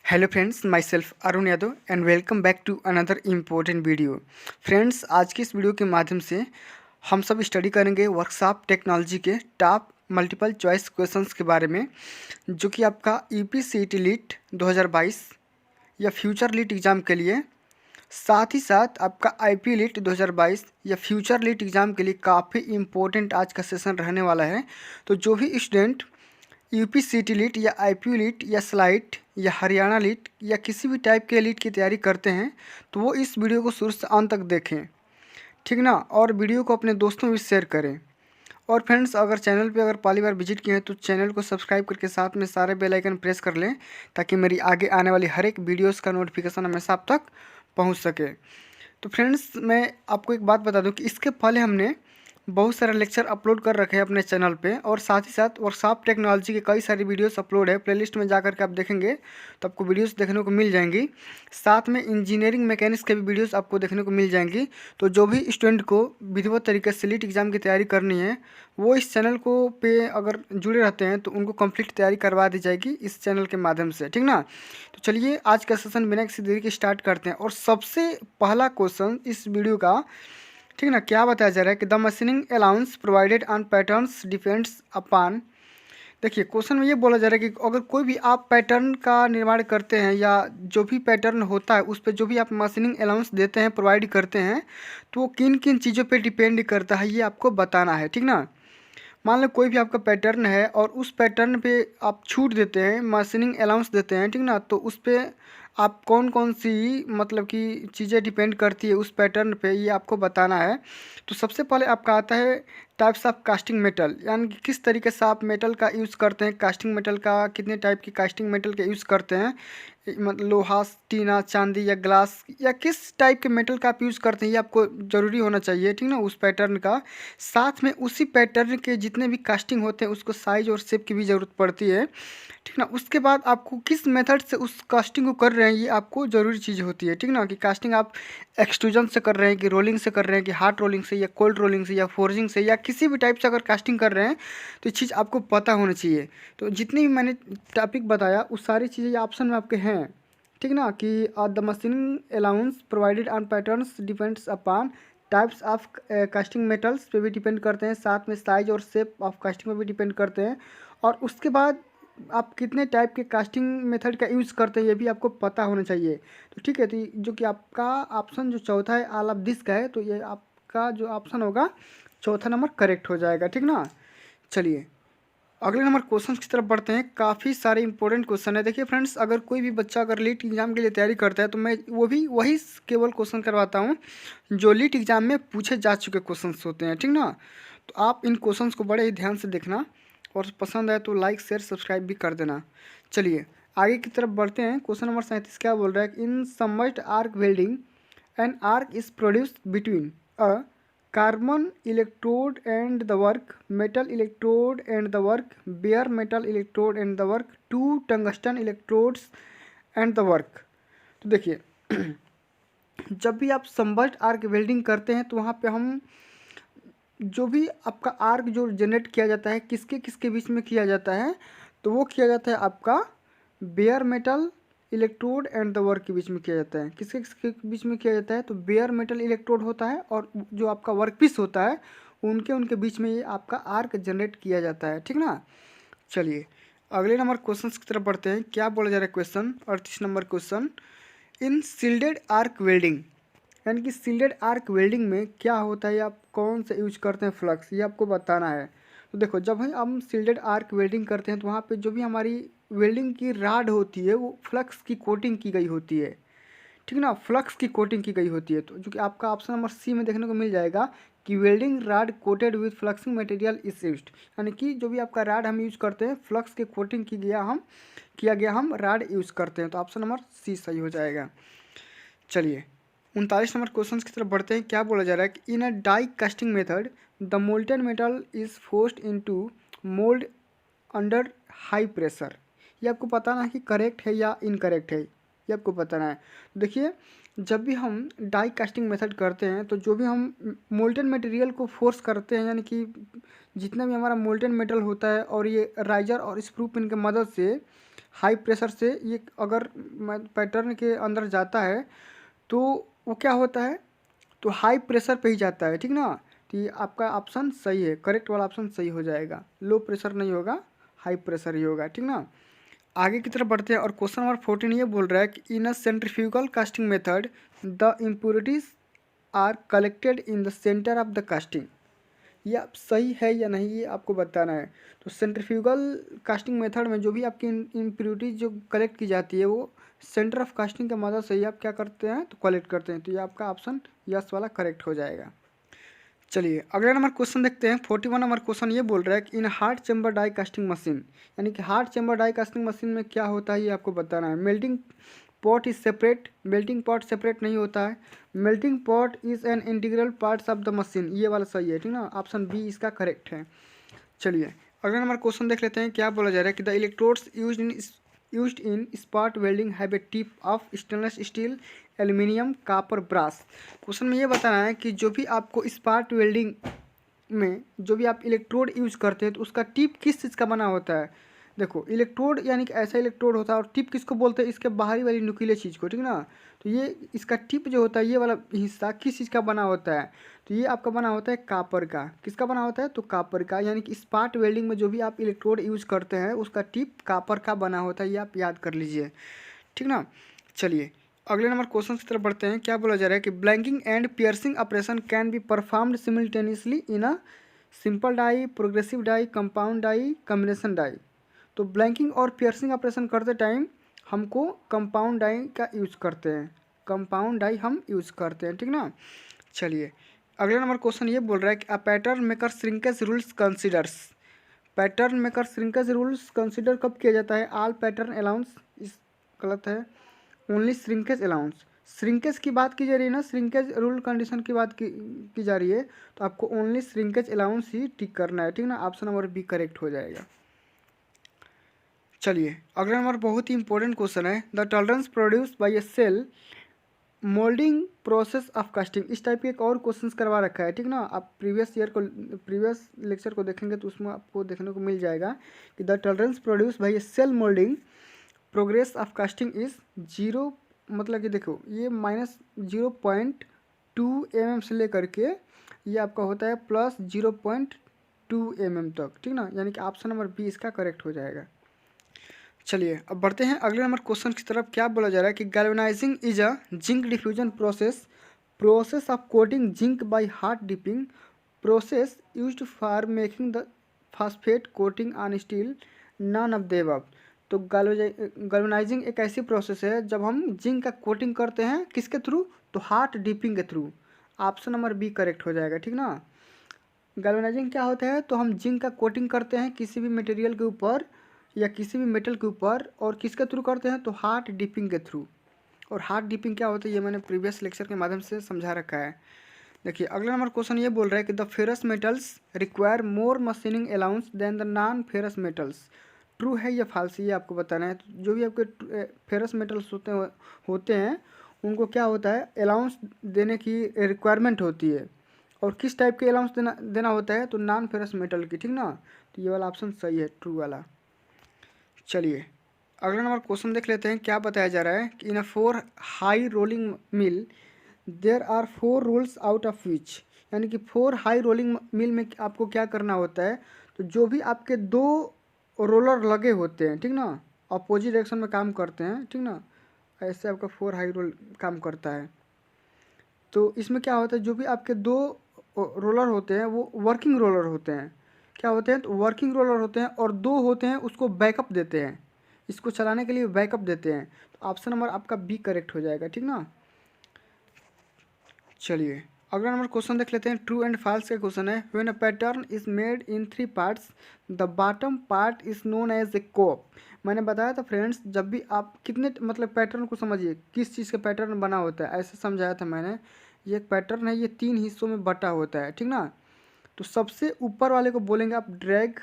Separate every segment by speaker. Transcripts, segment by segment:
Speaker 1: Hello friends, myself Arun Yadav and welcome back to another important video. Friends, आज की इस video के माध्यम से हम सब स्टडी करेंगे वर्कशॉप टेक्नोलॉजी के टॉप मल्टीपल चॉइस क्वेश्चंस के बारे में, जो कि आपका यूपीसीईटी लीट 2022 या फ्यूचर लीट एग्ज़ाम के लिए, साथ ही साथ आपका आईपी लीट 2022 या फ्यूचर लीट एग्ज़ाम के लिए काफ़ी इम्पोर्टेंट आज का सेशन रहने वाला है। तो जो भी स्टूडेंट यूपीसीईटी लीट या आईपी लीट या स्लाइट या हरियाणा लीट या किसी भी टाइप के लीट की तैयारी करते हैं, तो वो इस वीडियो को शुरू से अंत तक देखें, ठीक ना। और वीडियो को अपने दोस्तों में शेयर करें। और फ्रेंड्स, अगर चैनल पे अगर पहली बार विजिट किए हैं तो चैनल को सब्सक्राइब करके साथ में सारे बेल आइकन प्रेस कर लें, ताकि मेरी आगे आने वाली हर एक वीडियोस का नोटिफिकेशन हमेशा आप तक पहुंच सके। तो फ्रेंड्स, मैं आपको एक बात बता दूं कि इसके पहले हमने बहुत सारे लेक्चर अपलोड कर रखे हैं अपने चैनल पे, और साथ ही साथ वर्कशॉप टेक्नोलॉजी के कई सारी वीडियोस अपलोड है। प्लेलिस्ट में जाकर के आप देखेंगे तो आपको वीडियोस देखने को मिल जाएंगी। साथ में इंजीनियरिंग मैकेनिक्स के भी वीडियोस आपको देखने को मिल जाएंगी। तो जो भी स्टूडेंट को विधिवत तरीके से लीट एग्ज़ाम की तैयारी करनी है, वो इस चैनल को पे अगर जुड़े रहते हैं तो उनको कंप्लीट तैयारी करवा दी जाएगी इस चैनल के माध्यम से, ठीक ना। तो चलिए आज का सेशन बिना किसी देरी के स्टार्ट करते हैं। और सबसे पहला क्वेश्चन इस वीडियो का, ठीक ना, क्या बताया जा रहा है कि the machining allowance provided on patterns depends upon. देखिए, क्वेश्चन में ये बोला जा रहा है कि अगर कोई भी आप पैटर्न का निर्माण करते हैं या जो भी पैटर्न होता है उस पर जो भी आप मशीनिंग अलाउंस देते हैं, प्रोवाइड करते हैं, तो वो किन किन चीज़ों पे डिपेंड करता है, ये आपको बताना है, ठीक ना। मान लो कोई भी आपका पैटर्न है और उस पैटर्न पे आप छूट देते हैं, मशीनिंग अलाउंस देते हैं, ठीक ना, तो उस पर आप कौन कौन सी मतलब कि चीज़ें डिपेंड करती है उस पैटर्न पे, ये आपको बताना है। तो सबसे पहले आपका आता है टाइप्स ऑफ कास्टिंग मेटल, यानी कि किस तरीके से आप मेटल का यूज़ करते हैं, कास्टिंग मेटल का कितने टाइप की कास्टिंग मेटल का यूज़ करते हैं, मतलब लोहा, टीना, चांदी या ग्लास, या किस टाइप के मेटल का आप यूज़ करते हैं, ये आपको ज़रूरी होना चाहिए, ठीक ना, उस पैटर्न का। साथ में उसी पैटर्न के जितने भी कास्टिंग होते हैं उसको साइज और शेप की भी ज़रूरत पड़ती है, ठीक ना। उसके बाद आपको किस मेथड से उस कास्टिंग को कर रहे हैं, ये आपको ज़रूरी चीज़ होती है, ठीक ना, कि कास्टिंग आप एक्सट्रूजन से कर रहे हैं कि रोलिंग से कर रहे हैं कि हार्ड रोलिंग से या कोल्ड रोलिंग से या फोर्जिंग से या किसी भी टाइप से अगर कास्टिंग कर रहे हैं, तो ये चीज़ आपको पता होना चाहिए। तो जितनी भी मैंने टॉपिक बताया उस सारी चीज़ें ये ऑप्शन में आपके हैं, ठीक ना, कि the machining allowance provided on patterns depends upon types of casting metals पे भी डिपेंड करते हैं, साथ में साइज और शेप ऑफ कास्टिंग पे भी डिपेंड करते हैं। और उसके बाद आप कितने टाइप के कास्टिंग मेथड का यूज़ करते हैं, ये भी आपको पता होना चाहिए। तो ठीक है, तो जो कि आपका ऑप्शन जो चौथा है ऑल ऑफ दिस का है, तो ये आपका जो ऑप्शन होगा चौथा नंबर करेक्ट हो जाएगा, ठीक ना। चलिए अगले नंबर क्वेश्चन की तरफ बढ़ते हैं। काफ़ी सारे इंपॉर्टेंट क्वेश्चन है। देखिए फ्रेंड्स, अगर कोई भी बच्चा अगर लीट एग्जाम के लिए तैयारी करता है तो मैं वही केवल क्वेश्चन करवाता हूँ जो लीट एग्जाम में पूछे जा चुके क्वेश्चंस होते हैं, ठीक ना। तो आप इन क्वेश्चंस को बड़े ही ध्यान से देखना, और पसंद आए तो लाइक शेयर सब्सक्राइब भी कर देना। चलिए आगे की तरफ बढ़ते हैं। क्वेश्चन नंबर 37 क्या बोल रहा है, in submerged arc welding an arc is produced between a carbon electrode and the work, metal electrode and the work, bare metal electrode and the work, two tungsten electrodes and the work। तो देखिए जब भी आप संबर्ट arc welding करते हैं तो वहाँ पे हम जो भी आपका आर्क जो जनरेट किया जाता है किसके किसके बीच में किया जाता है, तो वो किया जाता है आपका bear metal electrode and the work के बीच में किया जाता है। किसके किसके बीच में किया जाता है, तो बेयर मेटल इलेक्ट्रोड होता है और जो आपका वर्क पीस होता है उनके उनके बीच में ये आपका आर्क जनरेट किया जाता है, ठीक ना। चलिए अगले नंबर क्वेश्चन की तरफ बढ़ते हैं। क्या बोला जा रहा है क्वेश्चन, 38 नंबर क्वेश्चन, इन सील्डेड आर्क वेल्डिंग, यानी कि सील्डेड आर्क वेल्डिंग में क्या होता है, आप कौन सा यूज करते हैं फ्लक्स, ये आपको बताना है। तो देखो जब हम सील्डेड आर्क वेल्डिंग करते हैं तो वहाँ पे जो भी हमारी वेल्डिंग की राड होती है वो फ्लक्स की कोटिंग की गई होती है, ठीक ना, फ्लक्स की कोटिंग की गई होती है। तो जो कि आपका ऑप्शन नंबर सी में देखने को मिल जाएगा कि welding rod coated with fluxing material is used, यानी कि जो भी आपका राड हम यूज करते हैं फ्लक्स के कोटिंग किया गया हम राड यूज़ करते हैं। तो ऑप्शन नंबर सी सही हो जाएगा। चलिए 39 नंबर क्वेश्चन की तरफ बढ़ते हैं। क्या बोला जा रहा है कि in a die casting method the molten metal is forced into mould under high pressure. ये आपको बताना है कि करेक्ट है या इनकरेक्ट है, ये आपको बताना है। देखिए जब भी हम डाई कास्टिंग मेथड करते हैं तो जो भी हम मोल्टेन मटेरियल को फोर्स करते हैं, यानी कि जितना भी हमारा मोल्टेन मेटल होता है और ये राइजर और स्क्रू पिन की मदद से हाई प्रेशर से ये अगर पैटर्न के अंदर जाता है तो वो क्या होता है, तो हाई प्रेशर पे ही जाता है, ठीक ना। तो ये आपका ऑप्शन सही है, करेक्ट वाला ऑप्शन सही हो जाएगा। लो प्रेशर नहीं होगा, हाई प्रेशर ही होगा, ठीक ना। आगे की तरफ बढ़ते हैं और क्वेश्चन नंबर 14 ये बोल रहा है कि in a centrifugal casting method the impurities are collected in the centre of the casting. ये आप सही है या नहीं ये आपको बताना है। तो सेंट्रीफ्यूगल कास्टिंग मेथड में जो भी आपकी इम्प्योरिटीज जो कलेक्ट की जाती है वो सेंटर ऑफ कास्टिंग के मदद से ही आप क्या करते हैं, तो कलेक्ट करते हैं। तो ये आपका ऑप्शन यस वाला करेक्ट हो जाएगा। चलिए अगला नंबर क्वेश्चन देखते हैं। 41 नंबर क्वेश्चन ये बोल रहा है कि in hard chamber die casting machine, यानी कि hard chamber die casting machine में क्या होता है ये आपको बताना है। Melting pot is separate, melting pot separate नहीं होता है। Melting pot is an integral parts of the machine, ये वाला सही है, ठीक ना। ऑप्शन बी इसका करेक्ट है। चलिए अगला नंबर क्वेश्चन देख लेते हैं। क्या बोला जा रहा है कि the electrodes used in spot welding have a tip of stainless steel, aluminium, copper, brass. Question में ये बताना है कि जो भी आपको स्पॉट वेल्डिंग में जो भी आप इलेक्ट्रोड यूज करते हैं तो उसका टिप किस चीज़ का बना होता है। देखो इलेक्ट्रोड यानी कि ऐसा इलेक्ट्रोड होता है, और टिप किसको बोलते हैं, इसके बाहरी वाली नुकीले चीज़ को, ठीक ना। तो ये इसका टिप जो होता है ये वाला हिस्सा किस चीज़ का बना होता है, तो ये आपका बना होता है कापर का। किसका बना होता है, तो कापर का। यानी कि स्पॉट वेल्डिंग में जो भी आप इलेक्ट्रोड यूज करते हैं उसका टिप कापर का बना होता है, ये आप याद कर लीजिए, ठीक ना। चलिए अगले नंबर क्वेश्चन की तरफ बढ़ते हैं। क्या बोला जा रहा है कि blanking and piercing operation can be performed simultaneously in a simple die, progressive die, compound die, combination die. तो ब्लैंकिंग और पियर्सिंग ऑपरेशन करते टाइम हमको कंपाउंड डाई का यूज करते हैं, कंपाउंड डाई हम यूज करते हैं, ठीक ना। चलिए अगला नंबर क्वेश्चन ये बोल रहा है कि a pattern maker shrinkage rules considers. Pattern maker shrinkage rules consider कब किया जाता है, ऑल पैटर्न अलाउंस, इस गलत है, ओनली श्रिंकेज अलाउंस। श्रिंकेज की बात की जा रही है ना, श्रिंकेज रूल कंडीशन की बात की जा रही है, तो आपको ओनली श्रिंकेज अलाउंस ही टिक करना है, ठीक ना। ऑप्शन नंबर बी करेक्ट हो जाएगा। चलिए अगला नंबर बहुत ही इंपॉर्टेंट क्वेश्चन है। The tolerance produce by a shell moulding process of casting. इस टाइप के एक और क्वेश्चन करवा रखा है, ठीक ना। आप प्रीवियस लेक्चर को देखेंगे तो उसमें आपको देखने को मिल जाएगा कि the tolerance produce by a shell moulding progress of casting is 0, मतलब कि देखो ये -0.2 mm से लेकर के ये आपका होता है +0.2 mm तक, ठीक ना। यानी कि ऑप्शन नंबर बी इसका करेक्ट हो जाएगा। चलिए अब बढ़ते हैं अगले नंबर क्वेश्चन की तरफ। क्या बोला जा रहा है कि galvanising is a zinc diffusion process of coating zinc by hot dipping, process used for making the phosphate coating on steel, none of the above. तो गैल्वेनाइजिंग एक ऐसी प्रोसेस है जब हम जिंक का कोटिंग करते हैं किसके थ्रू, तो हॉट डिपिंग के थ्रू। ऑप्शन नंबर बी करेक्ट हो जाएगा, ठीक ना। गैल्वेनाइजिंग क्या होता है, तो हम जिंक का कोटिंग करते हैं किसी भी मटेरियल के ऊपर या किसी भी मेटल के ऊपर, और किसके थ्रू करते हैं, तो हार्ड डिपिंग के थ्रू। और हार्ड डिपिंग क्या होता है ये मैंने प्रीवियस लेक्चर के माध्यम से समझा रखा है। देखिए अगला नंबर क्वेश्चन ये बोल रहा है कि the ferrous metals require more machining allowance than the non ferrous metals. True है या फॉल्स, ये आपको बताना है। तो जो भी आपके फेरस मेटल्स होते हैं उनको क्या होता है, अलाउंस देने की रिक्वायरमेंट होती है। और किस टाइप के अलाउंस देना होता है, तो नॉन फेरस मेटल की, ठीक ना। तो ये वाला ऑप्शन सही है, ट्रू वाला। चलिए अगला नंबर क्वेश्चन देख लेते हैं। क्या बताया जा रहा है कि in a 4 high rolling mill there are 4 rolls out of which. यानी कि 4 हाई रोलिंग मिल में आपको क्या करना होता है, तो जो भी आपके 2 रोलर लगे होते हैं, ठीक ना, अपोजिट डायरेक्शन में काम करते हैं, ठीक ना, ऐसे आपका 4 हाई रोल काम करता है। तो इसमें क्या होता है, जो भी आपके 2 रोलर होते हैं वो वर्किंग रोलर होते हैं। क्या होते हैं, तो वर्किंग रोलर होते हैं, और 2 होते हैं उसको बैकअप देते हैं, इसको चलाने के लिए बैकअप देते हैं। तो ऑप्शन नंबर आपका बी करेक्ट हो जाएगा, ठीक ना। चलिए अगला नंबर क्वेश्चन देख लेते हैं। ट्रू एंड फॉल्स का क्वेश्चन है। When a pattern is made in 3 parts the bottom part is known as a cope. मैंने बताया था फ्रेंड्स, जब भी आप कितने मतलब पैटर्न को समझिए किस चीज़ का पैटर्न बना होता है, ऐसे समझाया था मैंने। ये एक पैटर्न है, ये 3 हिस्सों में बटा होता है, ठीक ना। तो सबसे ऊपर वाले को बोलेंगे आप ड्रैग,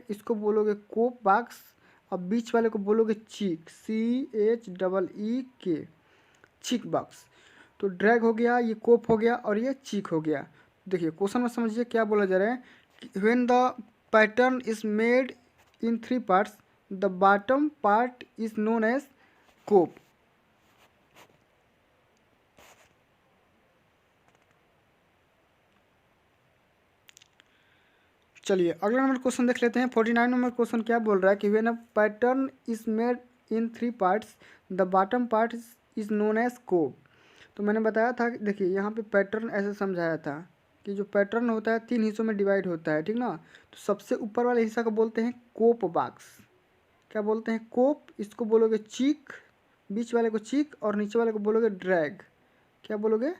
Speaker 1: इसको बोलोगे कोप बॉक्स, और बीच वाले को बोलोगे चीक, CHEEK, चीक बॉक्स। तो ड्रैग हो गया, ये कोप हो गया, और ये चीक हो गया। देखिए क्वेश्चन में समझिए क्या बोला जा रहा है। When the pattern is made in 3 parts the bottom part is known as cope. चलिए अगला नंबर क्वेश्चन देख लेते हैं। 49 नंबर क्वेश्चन क्या बोल रहा है कि when a pattern is made in 3 parts the bottom part is known as cope. तो मैंने बताया था कि देखिए यहाँ पे पैटर्न ऐसे समझाया था कि जो पैटर्न होता है 3 हिस्सों में डिवाइड होता है, ठीक ना। तो सबसे ऊपर वाले हिस्सा को बोलते हैं कोप बॉक्स। क्या बोलते हैं? कोप। इसको बोलोगे चीक, बीच वाले को चीक और नीचे वाले को बोलोगे ड्रैग। क्या बोलोगे?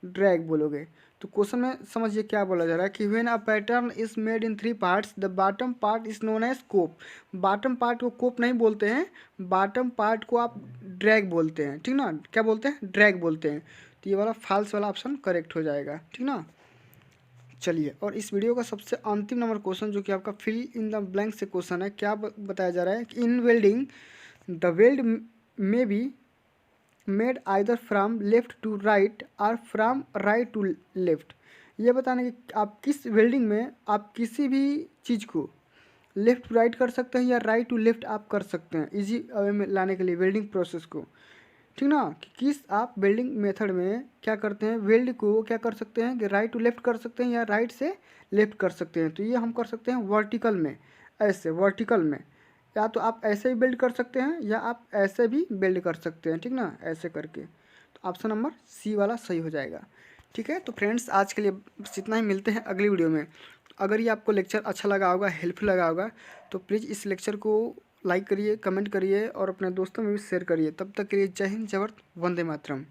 Speaker 1: ड्रैग बोलोगे। तो क्वेश्चन में समझिए क्या बोला जा रहा है कि when a pattern is made in 3 parts the bottom part is known as cope. Bottom part को कोप नहीं बोलते हैं, बॉटम पार्ट को आप ड्रैग बोलते हैं, ठीक ना। क्या बोलते हैं? ड्रैग बोलते हैं। तो ये वाला फॉल्स वाला ऑप्शन करेक्ट हो जाएगा, ठीक ना। चलिए और इस वीडियो का सबसे अंतिम नंबर क्वेश्चन जो कि आपका फिल इन द ब्लैंक से क्वेश्चन है, क्या बताया जा रहा है कि in welding the weld may be made either from left to right और फ्राम राइट टू लेफ्ट। ये बताने कि आप किस वेल्डिंग में आप किसी भी चीज़ को लेफ्ट टू राइट कर सकते हैं या राइट टू लेफ्ट आप कर सकते हैं, इजी वे में लाने के लिए वेल्डिंग प्रोसेस को, ठीक ना। कि किस आप वेल्डिंग मेथड में क्या करते हैं, वेल्ड को क्या कर सकते हैं कि राइट टू लेफ्ट कर सकते हैं या राइट से लेफ्ट कर सकते हैं। तो ये हम कर सकते हैं वर्टिकल में, ऐसे वर्टिकल में, या तो आप ऐसे भी बिल्ड कर सकते हैं या आप ऐसे भी बिल्ड कर सकते हैं, ठीक ना, ऐसे करके। तो ऑप्शन नंबर सी वाला सही हो जाएगा, ठीक है। तो फ्रेंड्स आज के लिए बस इतना ही, मिलते हैं अगली वीडियो में। अगर ये आपको लेक्चर अच्छा लगा होगा, हेल्पफुल लगा होगा, तो प्लीज़ इस लेक्चर को लाइक करिए, कमेंट करिए और अपने दोस्तों में भी शेयर करिए। तब तक के लिए जय हिंद, जय भारत, वंदे मातरम।